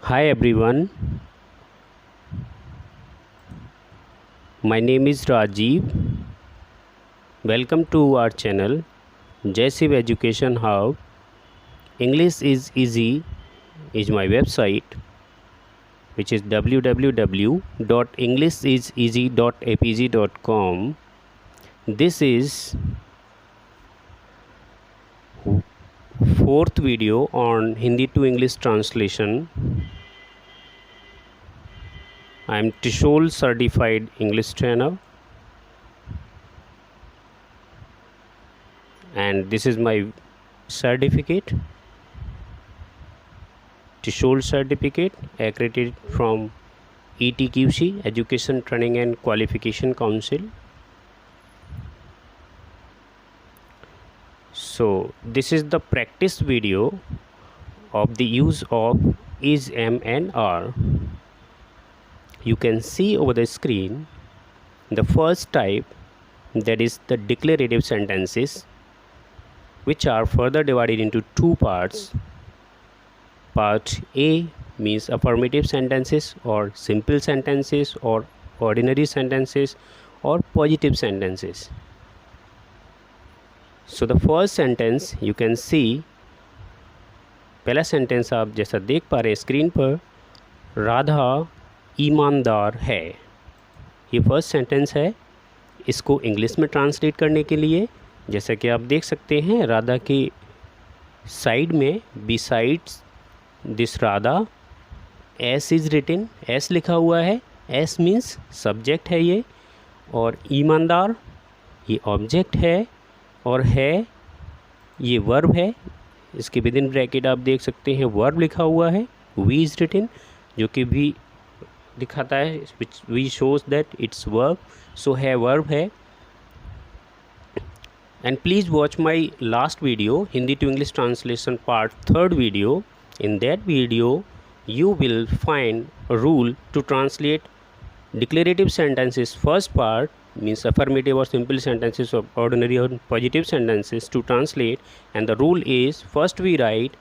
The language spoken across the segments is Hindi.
Hi everyone, my name is Rajiv. Welcome to our channel Jaisev Education Hub. English is easy is my website, which is www.englishiseasy.apg.com. This is fourth video on Hindi to English translation. I am TESOL certified English trainer, and this is my certificate, TESOL certificate accredited from ETQC, Education Training and Qualification Council. So this is the practice video of the use of is, am and are. You can see over the screen the first type, that is the declarative sentences, which are further divided into two parts. Part A means affirmative sentences or simple sentences or ordinary sentences or positive sentences. So the first sentence you can see, पहला सेंटेंस आप जैसा देख पा रहे हैं स्क्रीन पर, राधा ईमानदार है। ये फर्स्ट सेंटेंस है। इसको इंग्लिश में ट्रांसलेट करने के लिए जैसा कि आप देख सकते हैं, राधा के साइड में besides this Radha S is written, S लिखा हुआ है। एस मीन्स सब्जेक्ट है ये, और ईमानदार ये ऑब्जेक्ट है, और है ये वर्ब है। इसके विद इन ब्रैकेट आप देख सकते हैं वर्ब लिखा हुआ है, वी इज़ रिटन, जो कि भी दिखाता है, which we shows that it's verb. सो है वर्ब है। And please watch my last video, Hindi to English translation part third video. In that video you will find a rule to translate declarative sentences. First part means affirmative or simple sentences or ordinary or positive sentences to translate, and the rule is first we write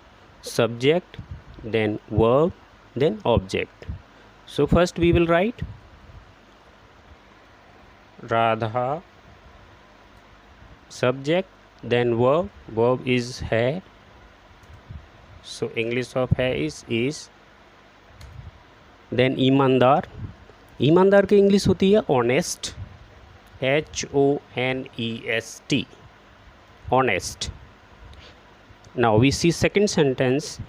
subject, then verb, then object. So first we will write Radha, subject, then verb, verb is hai. So English of है is. Then ईमानदार, ईमानदार की इंग्लिश होती है honest, HONEST, honest. Now we see second sentence.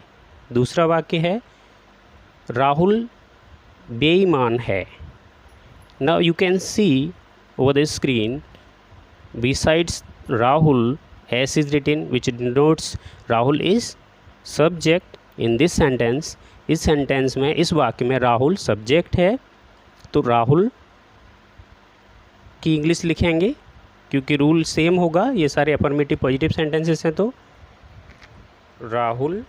दूसरा वाक्य है राहुल बेईमान है. Now you can see over the screen besides Rahul S is written which denotes Rahul is subject in this sentence. इस सेंटेंस में, इस वाक्य में राहुल सब्जेक्ट है, तो राहुल की इंग्लिश लिखेंगे क्योंकि रूल सेम होगा, ये सारे अफर्मेटिव पॉजिटिव सेंटेंसेस हैं. तो Rahul,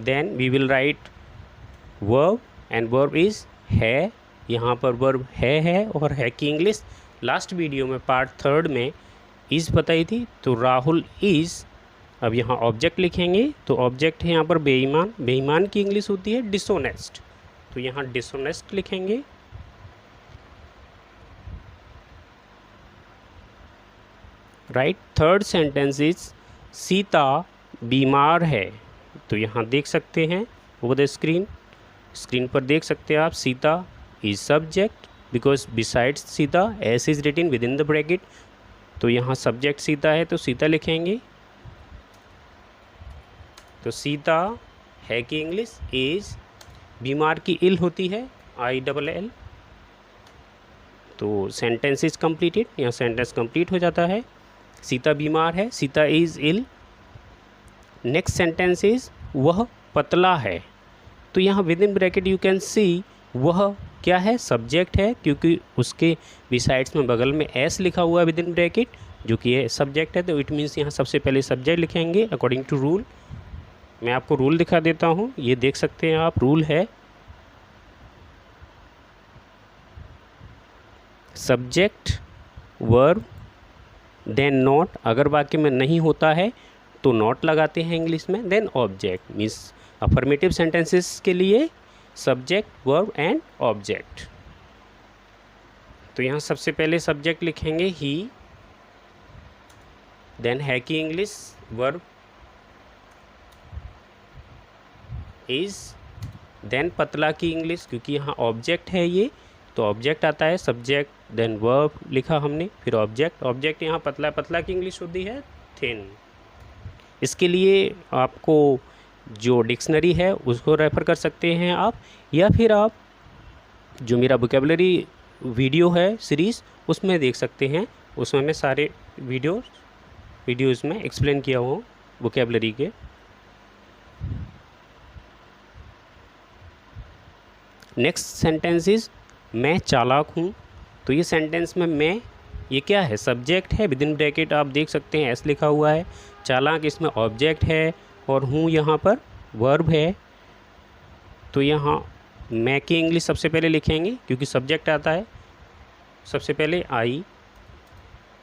then we will write verb, and verb is है. यहाँ पर वर्ब है, और है की इंग्लिश लास्ट वीडियो में पार्ट थर्ड में इज़ बताई थी. तो राहुल इज़. अब यहाँ ऑब्जेक्ट लिखेंगे, तो ऑब्जेक्ट है यहाँ पर बेईमान. बेईमान की इंग्लिश होती है डिसोनेस्ट, तो यहाँ डिसोनेस्ट लिखेंगे. Right. Third sentence is Sita बीमार है. तो यहाँ देख सकते हैं ओवर द स्क्रीन पर देख सकते हैं आप, Sita is subject because besides Sita S is written within the bracket. तो यहाँ सब्जेक्ट सीता है, तो सीता लिखेंगे. तो सीता है की इंग्लिश इज. बीमार की इल होती है ILL. तो सेंटेंस इज कंप्लीटेड. यहाँ सेंटेंस कंप्लीट हो जाता है. सीता बीमार है, Sita is ill. Next sentence is वह पतला है. तो यहाँ within bracket you can see वह क्या है, सब्जेक्ट है, क्योंकि उसके बिसाइड्स में बगल में एस लिखा हुआ है विद इन ब्रैकेट, जो कि ये सब्जेक्ट है. तो इट मीन्स यहाँ सबसे पहले सब्जेक्ट लिखेंगे अकॉर्डिंग टू रूल. मैं आपको रूल दिखा देता हूँ, ये देख सकते हैं आप. रूल है सब्जेक्ट, वर्ब, देन नॉट. अगर वाक्य में नहीं होता है तो नॉट लगाते हैं इंग्लिश में. Then object means affirmative sentences के लिए सब्जेक्ट, वर्ब एंड ऑब्जेक्ट। तो यहाँ सबसे पहले सब्जेक्ट लिखेंगे ही, देन है की इंग्लिश, वर्ब इज, देन पतला की इंग्लिश, क्योंकि यहाँ ऑब्जेक्ट है ये तो ऑब्जेक्ट आता है, सब्जेक्ट, देन वर्ब लिखा हमने, फिर ऑब्जेक्ट। ऑब्जेक्ट यहाँ पतला, पतला की इंग्लिश होती है थिन। इसके लिए आपको जो डिक्शनरी है उसको रेफ़र कर सकते हैं आप, या फिर आप जो मेरा वोकेबलरी वीडियो है सीरीज़ उसमें देख सकते हैं। उसमें मैं सारे वीडियोज़ में एक्सप्लेन किया हूँ वोकेबलरी के। नेक्स्ट सेंटेंस इज मैं चालाक हूँ। तो ये सेंटेंस में मैं, ये क्या है, सब्जेक्ट है, विद इन ब्रैकेट आप देख सकते हैं एस लिखा हुआ है। चालाक इसमें ऑब्जेक्ट है और हूँ यहाँ पर वर्ब है। तो यहाँ मैं की इंग्लिश सबसे पहले लिखेंगे क्योंकि सब्जेक्ट आता है। सबसे पहले आई,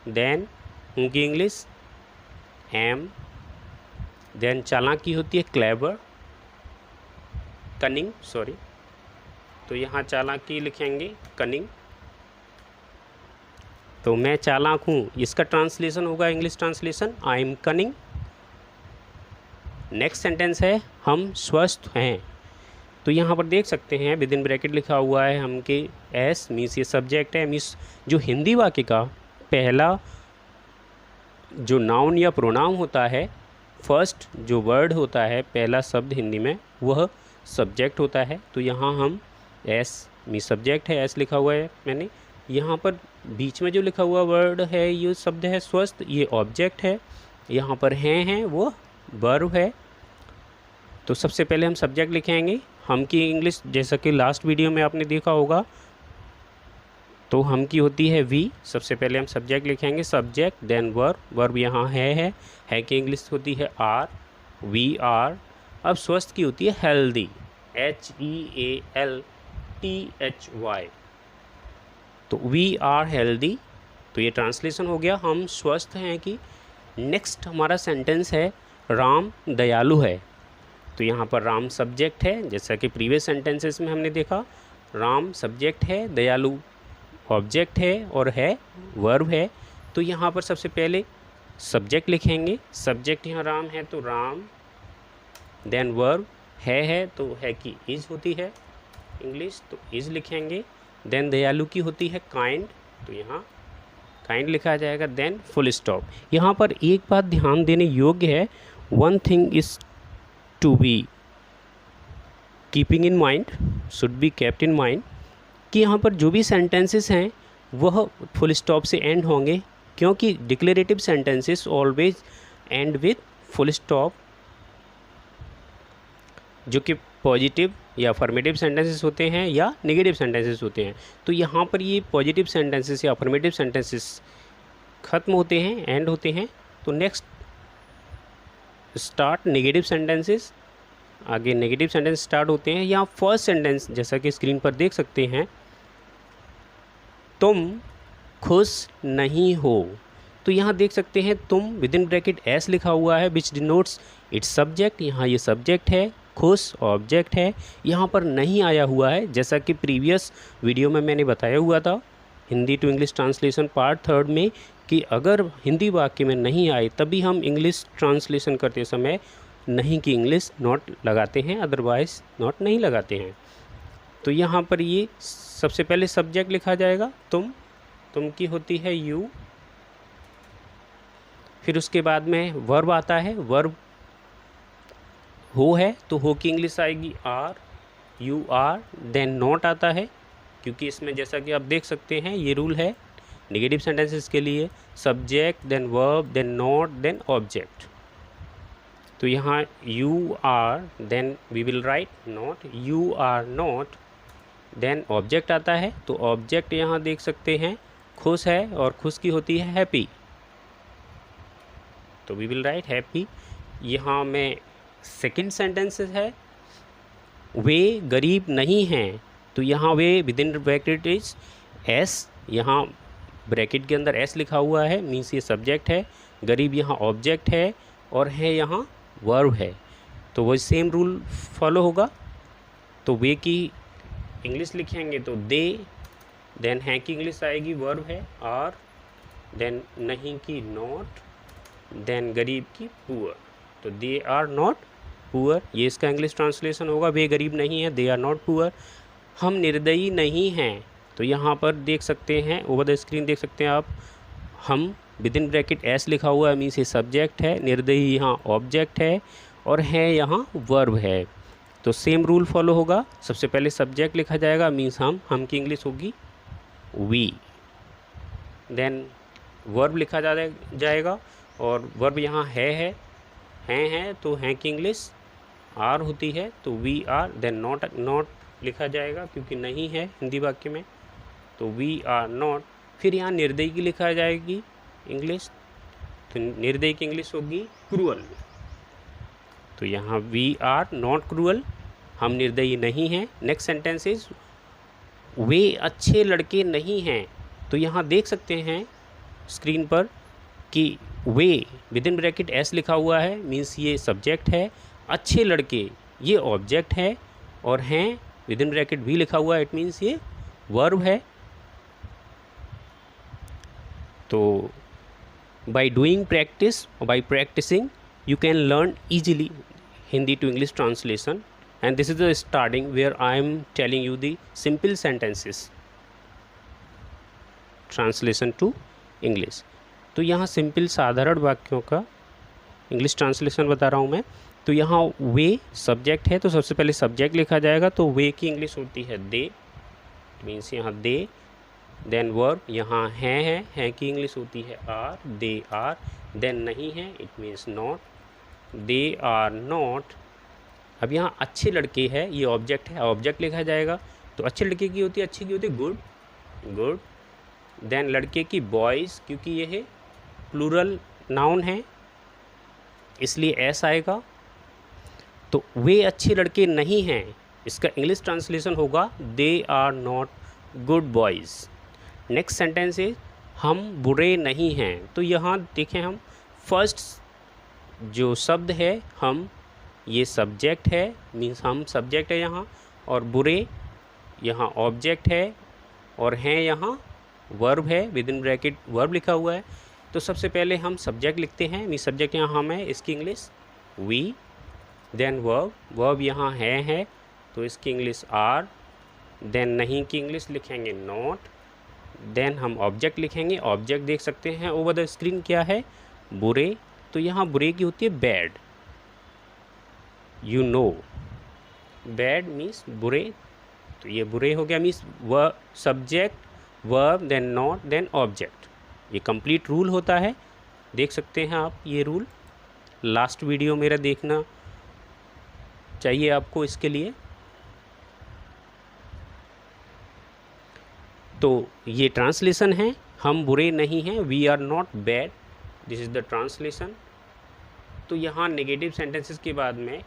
देन हूँ की इंग्लिश एम, देन चालाक की होती है क्लेवर, कनिंग, सॉरी, तो यहाँ चालाक की लिखेंगे कनिंग। तो मैं चालाक हूँ, इसका ट्रांसलेशन होगा English translation I am cunning. Next sentence है हम स्वस्थ हैं। तो यहाँ पर देख सकते हैं विद इन ब्रैकेट लिखा हुआ है हम के एस, मीन्स ये सब्जेक्ट है। मीन्स जो हिंदी वाक्य का पहला जो नाउन या प्रोनाउन होता है, फर्स्ट जो वर्ड होता है, पहला शब्द हिंदी में, वह सब्जेक्ट होता है। तो यहाँ हम एस, मीन्स सब्जेक्ट है, एस लिखा हुआ है मैंने। यहाँ पर बीच में जो लिखा हुआ वर्ड है, ये शब्द है स्वस्थ, ये ऑब्जेक्ट है। यहाँ पर हैं वो वर्ब है। तो सबसे पहले हम सब्जेक्ट लिखेंगे हम की इंग्लिश, जैसा कि लास्ट वीडियो में आपने देखा होगा। तो हम की होती है वी, सबसे पहले हम सब्जेक्ट लिखेंगे सब्जेक्ट, देन वर्ब, वर्ब यहाँ है की इंग्लिश होती है आर, वी आर। अब स्वस्थ की होती है हेल्दी, HEALTHY। तो वी आर हेल्दी। तो ये ट्रांसलेशन हो गया हम स्वस्थ हैं कि। नेक्स्ट हमारा सेंटेंस है राम दयालु है। तो यहाँ पर राम सब्जेक्ट है, जैसा कि प्रीवियस सेंटेंसेस में हमने देखा। राम सब्जेक्ट है, दयालु ऑब्जेक्ट है और है वर्ब है। तो यहाँ पर सबसे पहले सब्जेक्ट लिखेंगे। सब्जेक्ट यहाँ राम है तो राम, देन वर्ब है तो है कि इज होती है इंग्लिश, तो इज लिखेंगे। देन दयालु की होती है काइंड, तो यहाँ काइंड लिखा जाएगा, देन फुल स्टॉप। यहाँ पर एक बात ध्यान देने योग्य है, one thing is to be keeping in mind, should be kept in mind, कि यहाँ पर जो भी सेंटेंसेस हैं वह फुल स्टॉप से एंड होंगे, क्योंकि declarative sentences always and with full stop, जो कि पॉजिटिव या अफर्मेटिव सेंटेंसेस होते हैं या नेगेटिव सेंटेंसेस होते हैं। तो यहाँ पर ये पॉजिटिव सेंटेंसेस या अफर्मेटिव सेंटेंसेस ख़त्म होते हैं, एंड होते हैं। तो नेक्स्ट स्टार्ट नेगेटिव सेंटेंसेस, आगे नेगेटिव सेंटेंस स्टार्ट होते हैं। यहाँ फर्स्ट सेंटेंस जैसा कि स्क्रीन पर देख सकते हैं, तुम खुश नहीं हो। तो यहाँ देख सकते हैं तुम विद इन ब्रैकेट एस लिखा हुआ है, विच डिनोट्स इट्स सब्जेक्ट। यहाँ ये सब्जेक्ट है, खुश ऑब्जेक्ट है। यहाँ पर नहीं आया हुआ है, जैसा कि प्रीवियस वीडियो में मैंने बताया हुआ था Hindi to English translation part 3 में, कि अगर हिंदी वाक्य में नहीं आए तभी हम इंग्लिश ट्रांसलेशन करते समय नहीं की इंग्लिश नॉट लगाते हैं, अदरवाइज नॉट नहीं लगाते हैं। तो यहाँ पर ये सबसे पहले सब्जेक्ट लिखा जाएगा तुम की होती है यू, फिर उसके बाद में वर्ब आता है, वर्ब हो है तो हो की इंग्लिश आएगी are, you are, then not आता है, क्योंकि इसमें जैसा कि आप देख सकते हैं ये रूल है नेगेटिव सेंटेंसेस के लिए, subject, then verb, then not, then object. तो यहाँ you are, then we will write not, you are not, then object आता है। तो ऑब्जेक्ट यहाँ देख सकते हैं खुश है और खुश की होती है हैप्पी, तो वी विल राइट हैप्पी। यहाँ में सेकंड सेंटेंस है वे गरीब नहीं हैं। तो यहाँ way with in bracket is S, यहाँ ब्रैकेट के अंदर एस लिखा हुआ है, मीन्स ये सब्जेक्ट है। गरीब यहाँ ऑब्जेक्ट है और है यहाँ वर्ब है। तो वो सेम रूल फॉलो होगा। तो वे की इंग्लिश लिखेंगे तो दे, देन हैं की इंग्लिश आएगी वर्ब है आर, देन नहीं की नॉट, देन गरीब की पुअर। तो दे आर नॉट पुअर, ये इसका इंग्लिश ट्रांसलेशन होगा। वे गरीब नहीं है, दे आर नॉट पुअर। हम निर्दयी नहीं हैं, तो यहाँ पर देख सकते हैं ओवर द स्क्रीन, देख सकते हैं आप, हम विद इन ब्रैकेट एस लिखा हुआ है, मीन्स ये सब्जेक्ट है, निर्दयी यहाँ ऑब्जेक्ट है, और है यहाँ वर्ब है। तो सेम रूल फॉलो होगा, सबसे पहले सब्जेक्ट लिखा जाएगा, मीन्स हम की इंग्लिश होगी वी, देन वर्ब लिखा जाएगा, और वर्ब यहाँ है तो हैं की इंग्लिश आर होती है, तो वी आर, देन नॉट लिखा जाएगा क्योंकि नहीं है हिंदी वाक्य में, तो वी आर नॉट। फिर यहाँ निर्दयी की लिखा जाएगी इंग्लिश, तो निर्दयी की इंग्लिश होगी क्रूअल। तो यहाँ वी आर नॉट क्रूअल, हम निर्दयी नहीं हैं। नेक्स्ट सेंटेंस इज वे अच्छे लड़के नहीं हैं। तो यहाँ देख सकते हैं स्क्रीन पर कि way with in bracket S लिखा हुआ है, मीन्स ये सब्जेक्ट है, अच्छे लड़के ये ऑब्जेक्ट है, और हैं विद इन ब्रैकेट भी लिखा हुआ है, इट मीन्स ये वर्ब है। तो by doing practice, by practicing you can learn easily Hindi to English translation, and this is the starting where I am telling you the simple sentences translation to English। तो यहाँ सिंपल साधारण वाक्यों का इंग्लिश ट्रांसलेशन बता रहा हूँ मैं। तो यहाँ वे सब्जेक्ट है, तो सबसे पहले सब्जेक्ट लिखा जाएगा, तो वे की इंग्लिश होती है दे, मीन्स यहाँ दे, देन वर्ब यहाँ है की इंग्लिश होती है आर, दे आर, देन नहीं है it means not, they are not. अब यहाँ अच्छे लड़के है, ये ऑब्जेक्ट है, ऑब्जेक्ट लिखा जाएगा, तो अच्छे लड़के की होती है, अच्छे की होती है गुड। देन लड़के की बॉयज़, क्योंकि ये है प्लूरल नाउन है इसलिए एस आएगा। तो वे अच्छे लड़के नहीं हैं, इसका इंग्लिश ट्रांसलेशन होगा they are not good boys. Next sentence है हम बुरे नहीं हैं। तो यहाँ देखें, हम फर्स्ट जो शब्द है हम, ये सब्जेक्ट है, मीन्स हम सब्जेक्ट है यहाँ, और बुरे यहाँ ऑब्जेक्ट है, और हैं यहाँ वर्ब है, विद इन ब्रैकेट वर्ब लिखा हुआ है। तो सबसे पहले हम सब्जेक्ट लिखते हैं, मीन्स सब्जेक्ट यहाँ हम है, इसकी इंग्लिश वी, देन वर्ब यहाँ है, तो इसकी इंग्लिश आर, देन नहीं की इंग्लिश लिखेंगे नॉट, देन हम ऑब्जेक्ट लिखेंगे, ऑब्जेक्ट देख सकते हैं ओवर द स्क्रीन क्या है, बुरे। तो यहाँ बुरे की होती है bad, you know, bad means बुरे, तो ये बुरे हो गया, means subject verb then not then object. ये कंप्लीट रूल होता है, देख सकते हैं आप ये रूल, लास्ट वीडियो मेरा देखना चाहिए आपको इसके लिए। तो ये ट्रांसलेशन है, हम बुरे नहीं हैं, we are not bad, this is the translation. तो यहाँ नेगेटिव सेंटेंसेस के बाद में,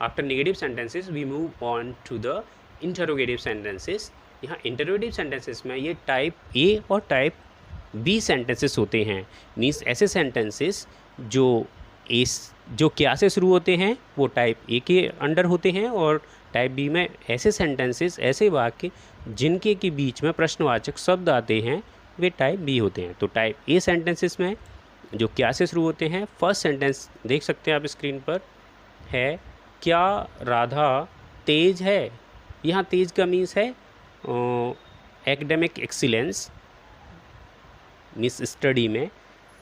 after negative sentences we move on to the interrogative sentences. यहाँ इंटरोगेटिव सेंटेंसेस में ये टाइप ए और टाइप बी सेंटेंसेस होते हैं, मीन्स ऐसे सेंटेंसेस जो क्या से शुरू होते हैं वो टाइप ए के अंडर होते हैं, और टाइप बी में ऐसे सेंटेंसेस, ऐसे वाक्य जिनके के बीच में प्रश्नवाचक शब्द आते हैं वे टाइप बी होते हैं। तो टाइप ए सेंटेंसेस में जो क्या से शुरू होते हैं, फर्स्ट सेंटेंस देख सकते हैं आप स्क्रीन पर है, क्या राधा तेज है। यहाँ तेज का मीन्स है एकेडमिक एक्सीलेंस, मीन्स स्टडी में,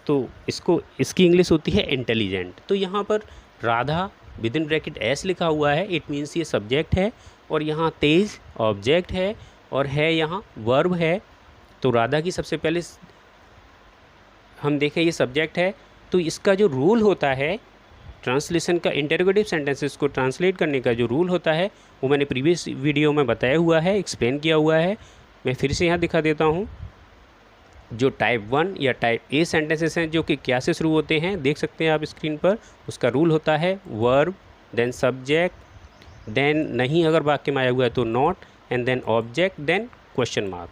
तो इसकी इंग्लिश होती है इंटेलिजेंट। तो यहाँ पर Radha with in bracket S लिखा हुआ है, इट मीन्स ये सब्जेक्ट है, और यहाँ तेज ऑब्जेक्ट है, और है यहाँ वर्ब है। तो राधा की सबसे पहले हम देखें ये सब्जेक्ट है, तो इसका जो रूल होता है ट्रांसलेशन का, इंटरोगेटिव सेंटेंसेस को ट्रांसलेट करने का जो रूल होता है वो मैंने प्रीवियस वीडियो में बताया हुआ है, एक्सप्लेन किया हुआ है। मैं फिर से यहाँ दिखा देता हूँ। जो टाइप 1 या टाइप ए सेंटेंसेस हैं जो कि क्या से शुरू होते हैं, देख सकते हैं आप स्क्रीन पर, उसका रूल होता है वर्ब देन सब्जेक्ट, देन नहीं अगर वाक्य में आया हुआ है तो not, and then object, then question mark.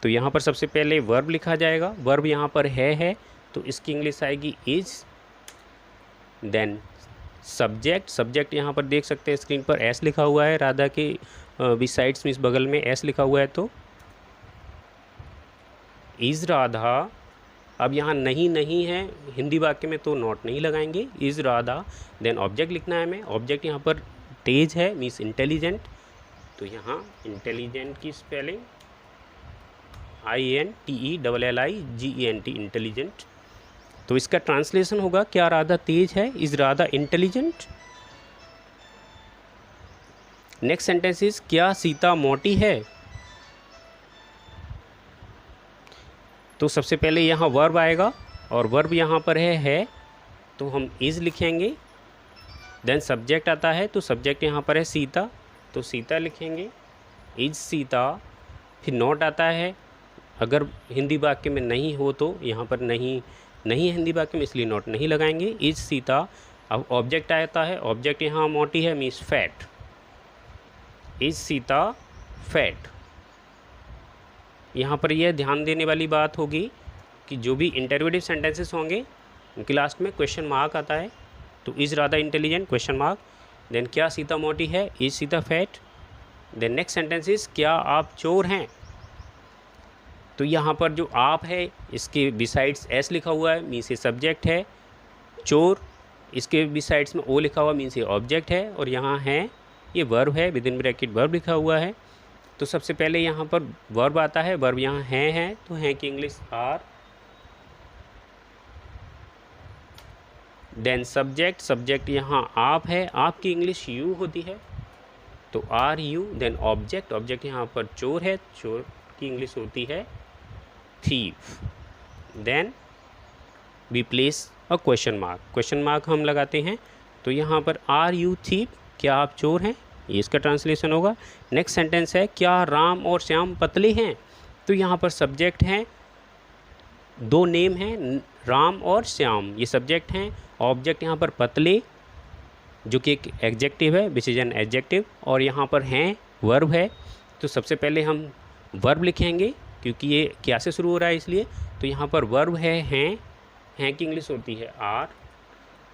तो यहाँ पर सबसे पहले वर्ब लिखा जाएगा, वर्ब यहाँ पर है, तो इसकी इंग्लिश आएगी इज, देन सब्जेक्ट, सब्जेक्ट यहाँ पर देख सकते हैं स्क्रीन पर एस लिखा हुआ है, राधा के बिसाइड्स मीन्स बगल में एस लिखा हुआ है, तो इज़ राधा। अब यहाँ नहीं नहीं है हिंदी वाक्य में तो नॉट नहीं लगाएंगे, इज़ राधा। देन ऑब्जेक्ट लिखना है हमें, ऑब्जेक्ट यहाँ पर तेज है मीन्स इंटेलिजेंट, तो यहाँ इंटेलिजेंट की स्पेलिंग INTELLIGENT, इंटेलिजेंट। तो इसका ट्रांसलेशन होगा क्या राधा तेज है, is Radha intelligent. Next sentence is क्या सीता मोटी है। तो सबसे पहले यहाँ वर्ब आएगा और वर्ब यहाँ पर है तो हम इज़ लिखेंगे। देन सब्जेक्ट आता है तो सब्जेक्ट यहाँ पर है सीता, तो सीता लिखेंगे, इज सीता। फिर नॉट आता है, अगर हिंदी वाक्य में नहीं हो तो यहाँ पर नहीं है हिंदी वाक्य में, इसलिए नॉट नहीं लगाएंगे, इज सीता। अब ऑब्जेक्ट आता है, ऑब्जेक्ट यहाँ मोटी है means fat, is Sita fat. यहाँ पर यह ध्यान देने वाली बात होगी कि जो भी इंटरोगेटिव सेंटेंसेस होंगे उनके लास्ट में क्वेश्चन मार्क आता है, तो is Radha intelligent question mark. Then क्या सीता मोटी है, is Sita fat. Then next sentence is क्या आप चोर हैं। तो यहाँ पर जो आप है इसके बिसाइड्स एस लिखा हुआ है मीन्स ये सब्जेक्ट है, चोर इसके बिसाइड्स में ओ लिखा हुआ मीन्स ये ऑब्जेक्ट है, और यहाँ है ये वर्ब है, विद इन ब्रैकेट वर्ब लिखा हुआ है। तो सबसे पहले यहाँ पर वर्ब आता है, वर्ब यहाँ है तो हैं की English are. Then subject, subject यहाँ आप है, आपकी इंग्लिश यू होती है तो are you. Then object, object यहाँ पर चोर है, चोर की इंग्लिश होती है thief. Then we place a question mark, question mark हम लगाते हैं, तो यहाँ पर आर यू थीफ, क्या आप चोर हैं, ये इसका ट्रांसलेशन होगा। नेक्स्ट सेंटेंस है क्या राम और श्याम पतले हैं। तो यहाँ पर सब्जेक्ट हैं, दो नेम हैं राम और श्याम, ये सब्जेक्ट हैं। ऑब्जेक्ट यहाँ पर पतले जो कि एक एडजेक्टिव है विच इज़ एन एडजेक्टिव, और यहाँ पर हैं वर्ब है। तो सबसे पहले हम वर्ब लिखेंगे क्योंकि ये क्या से शुरू हो रहा है इसलिए, तो यहाँ पर वर्ब है हैं की इंग्लिश होती है आर।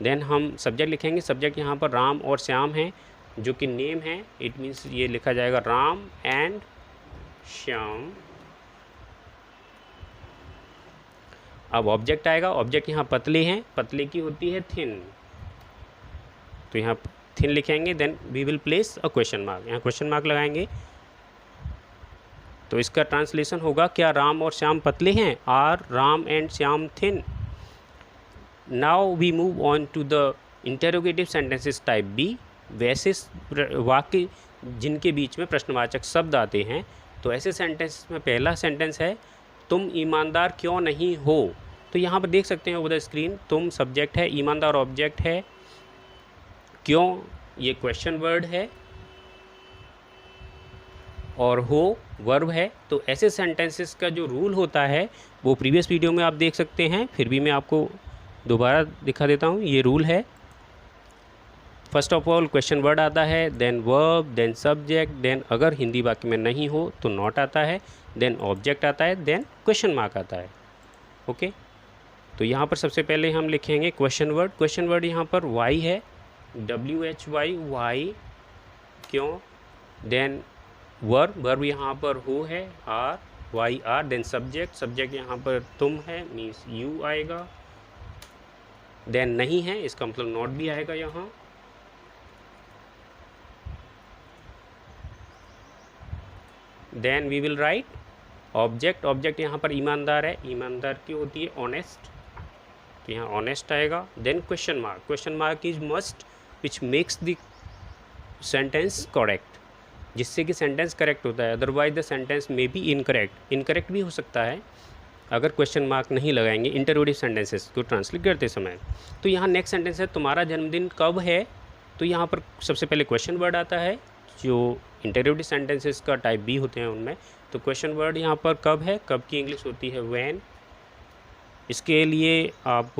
देन हम सब्जेक्ट लिखेंगे, सब्जेक्ट यहाँ पर राम और श्याम हैं जो कि नेम है, इट मीन्स ये लिखा जाएगा राम एंड श्याम। अब ऑब्जेक्ट आएगा, ऑब्जेक्ट यहाँ पतले हैं, पतले की होती है थिन, तो यहाँ थिन लिखेंगे। Then we will place a question mark, यहाँ क्वेश्चन मार्क लगाएंगे, तो इसका ट्रांसलेशन होगा क्या राम और श्याम पतले हैं, are Ram and Shyam thin. Now we move on to the interrogative sentences type B. वैसे वाक्य जिनके बीच में प्रश्नवाचक शब्द आते हैं, तो ऐसे सेंटेंस में पहला सेंटेंस है तुम ईमानदार क्यों नहीं हो। तो यहाँ पर देख सकते हैं ओवर द स्क्रीन, तुम सब्जेक्ट है, ईमानदार ऑब्जेक्ट है, क्यों ये क्वेश्चन वर्ड है, और हो वर्ब है। तो ऐसे सेंटेंसेस का जो रूल होता है वो प्रीवियस वीडियो में आप देख सकते हैं, फिर भी मैं आपको दोबारा दिखा देता हूँ। ये रूल है, first of all question word आता है, then verb, then subject, then अगर हिंदी वाक्य में नहीं हो तो नॉट आता है, देन ऑब्जेक्ट आता है, देन क्वेश्चन मार्क आता है। ओके, तो यहाँ पर सबसे पहले हम लिखेंगे क्वेश्चन वर्ड। क्वेश्चन वर्ड यहाँ पर वाई है, WHY वाई, क्यों। देन वर्ब, वर्ब यहाँ पर हो है RYR। देन सब्जेक्ट, सब्जेक्ट यहाँ पर तुम है मीन्स यू आएगा। देन नहीं है, इसका मतलब नॉट भी आएगा यहाँ। Then we will write object, object यहाँ पर ईमानदार है, ईमानदार की होती है ऑनेस्ट, तो यहाँ ऑनेस्ट आएगा। Then question mark, question mark is must which makes the sentence correct, जिससे कि सेंटेंस करेक्ट होता है, otherwise the sentence may be incorrect, incorrect भी हो सकता है अगर क्वेश्चन मार्क नहीं लगाएंगे इंटरोगेटिव सेंटेंसेस को ट्रांसलेट करते समय। तो यहाँ नेक्स्ट सेंटेंस है तुम्हारा जन्मदिन कब है। तो यहाँ पर सबसे पहले क्वेश्चन वर्ड आता है, जो इंटरोगेटिव सेंटेंसेस का टाइप बी होते हैं उनमें। तो क्वेश्चन वर्ड यहाँ पर कब है, कब की इंग्लिश होती है व्हेन। इसके लिए आप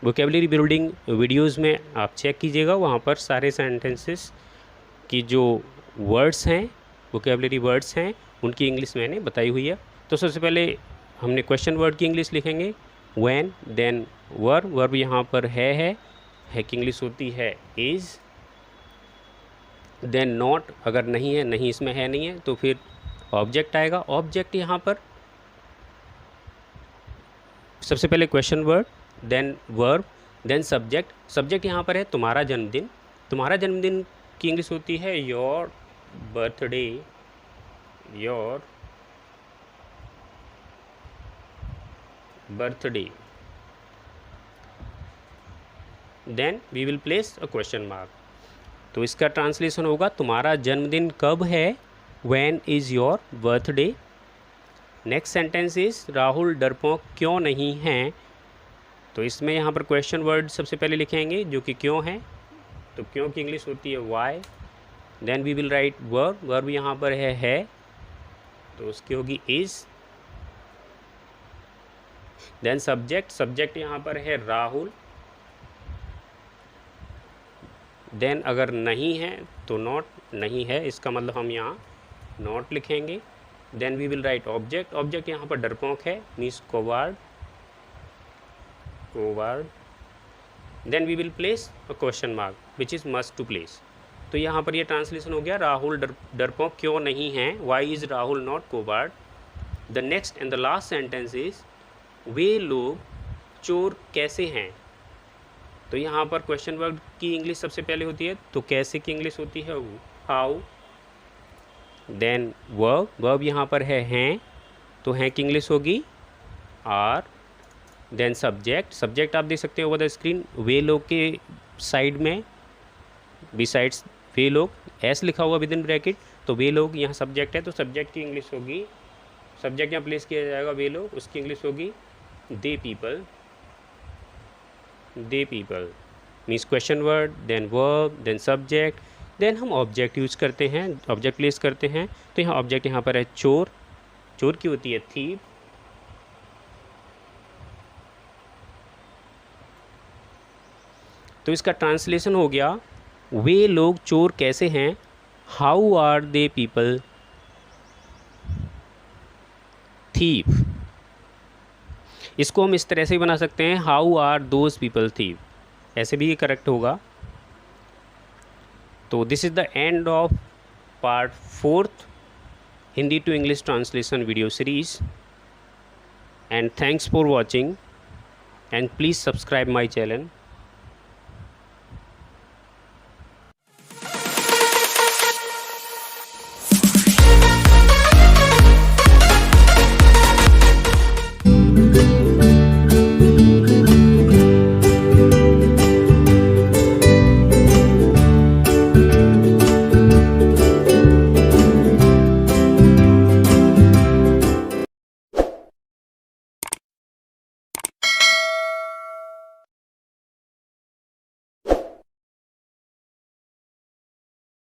वोकेबलरी बिल्डिंग वीडियोस में आप चेक कीजिएगा, वहाँ पर सारे सेंटेंसेस की जो वर्ड्स हैं, वोकेबलरी वर्ड्स हैं, उनकी इंग्लिश मैंने बताई हुई है। तो सबसे पहले हमने क्वेश्चन वर्ड की इंग्लिश लिखेंगे, when, then verb यहाँ पर है की इंग्लिश होती है is, then not, अगर नहीं है, नहीं इसमें है नहीं है तो फिर ऑब्जेक्ट आएगा। ऑब्जेक्ट यहाँ पर सबसे पहले question word, then verb, then subject. Subject यहाँ पर है तुम्हारा जन्मदिन। तुम्हारा जन्मदिन की इंग्लिश होती है your birthday, your birthday. Then we will place a question mark. तो इसका ट्रांसलेशन होगा तुम्हारा जन्मदिन कब है, when is your birthday. Next sentence is Rahul डरपोक क्यों नहीं हैं। तो इसमें यहाँ पर क्वेश्चन वर्ड सबसे पहले लिखेंगे जो कि क्यों है। तो क्यों की इंग्लिश होती है why. Then we will write verb, verb यहाँ पर है तो उसकी होगी इज़। देन सब्जेक्ट, सब्जेक्ट यहाँ पर है राहुल। देन अगर नहीं है तो नॉट, नहीं है इसका मतलब हम यहाँ नॉट लिखेंगे। Then we will write object, object यहाँ पर डरपोक है means coward, coward. Then we will place a question mark which is must to place. तो यहाँ पर ये ट्रांसलेशन हो गया राहुल डरपोक क्यों नहीं है, why is Rahul not coward. The next and the last sentence is वे लोग चोर कैसे हैं। तो यहाँ पर क्वेश्चन वर्ड की इंग्लिश सबसे पहले होती है, तो कैसे की इंग्लिश होती है हाउ। देन वर्ब, वर्ब यहाँ पर है हैं, तो हैं की इंग्लिश होगी आर। देन सब्जेक्ट, सब्जेक्ट आप देख सकते हैं ओवर द स्क्रीन, वे लोग के साइड में बिसाइड्स वे लोग एस लिखा हुआ विद इन ब्रैकेट, तो वे लोग यहाँ सब्जेक्ट है तो सब्जेक्ट की इंग्लिश होगी, सब्जेक्ट यहाँ प्लेस किया जाएगा वे लोग, उसकी इंग्लिश होगी the people, the people means question word, then verb, then subject, then हम ऑब्जेक्ट यूज़ करते हैं, ऑब्जेक्ट प्लेस करते हैं। तो यहाँ ऑब्जेक्ट यहाँ पर है चोर, चोर की होती है थीव। तो इसका ट्रांसलेशन हो गया वे लोग चोर कैसे हैं, how are the people thief. इसको हम इस तरह से भी बना सकते हैं how are those people thief, ऐसे भी ये करेक्ट होगा। तो this is the end of part 4th Hindi to English translation video series, and thanks for watching, and please subscribe my channel.